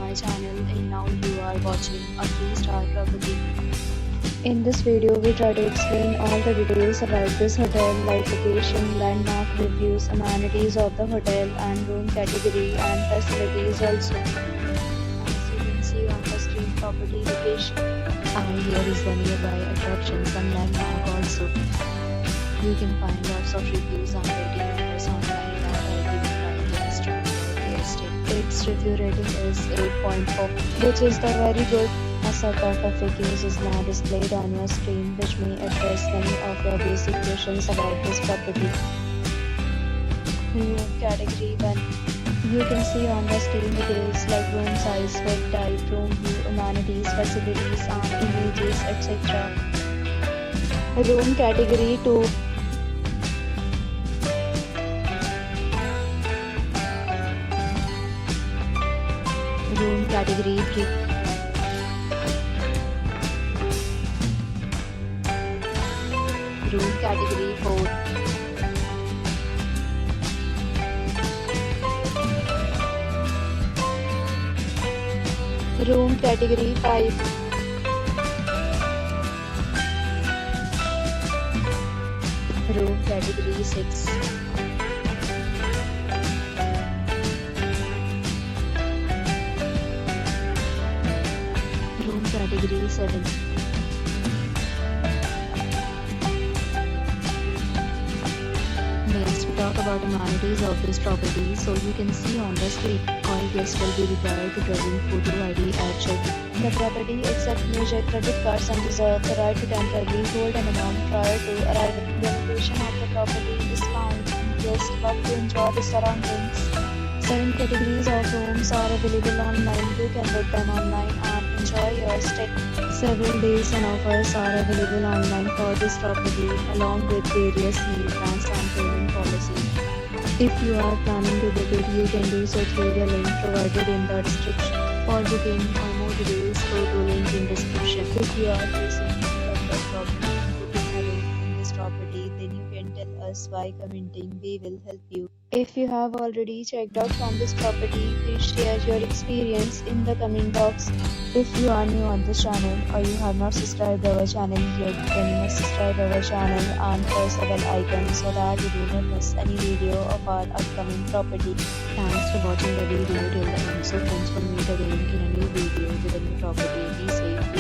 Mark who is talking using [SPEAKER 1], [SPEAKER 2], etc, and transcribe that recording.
[SPEAKER 1] my channel, and now you are watching a 3-star property. In this video, we try to explain all the details about this hotel like location, landmark, reviews, amenities of the hotel and room category and facilities also. As you can see on the screen, property location. And here is the nearby attractions and landmark also. You can find lots of reviews and rating numbers online that are given by the restaurant or the estate. Its review rating is 8.4, which is the very good. A set of FAQs is now displayed on your screen, which may address many of your basic questions about this property. Room category 1. You can see on the screen details like room size, bed type, room view, amenities, facilities, and images, etc. Room category 2. Room category 3. Room category 4. Room category 5. Room category 6. Room category 7. Next, we talk about amenities of this property. So you can see on the screen, all guests will be required to bring photo ID at check-in. The property accepts major credit cards and reserves the right to temporarily hold an amount prior to arrival. The location of the property is fine and guests love to enjoy the surroundings. 7 categories of rooms are available online. You can book them online and enjoy your stay. Several days and offers are available online for this property, along with various meal plans and payment policies. If you are planning to book it, you can do so through the link provided in the description. For booking or more details, go to link in description. If you are facing any problem booking a room in this property, then you can tell us by commenting. We will help you. If you have already checked out from this property, please share your experience in the comment box. If you are new on this channel or you have not subscribed our channel yet, then you must subscribe our channel and press the bell icon so that you do not miss any video of our upcoming property. Thanks for watching the video till the end. So friends, will meet again in a new video with a new property. Be safe.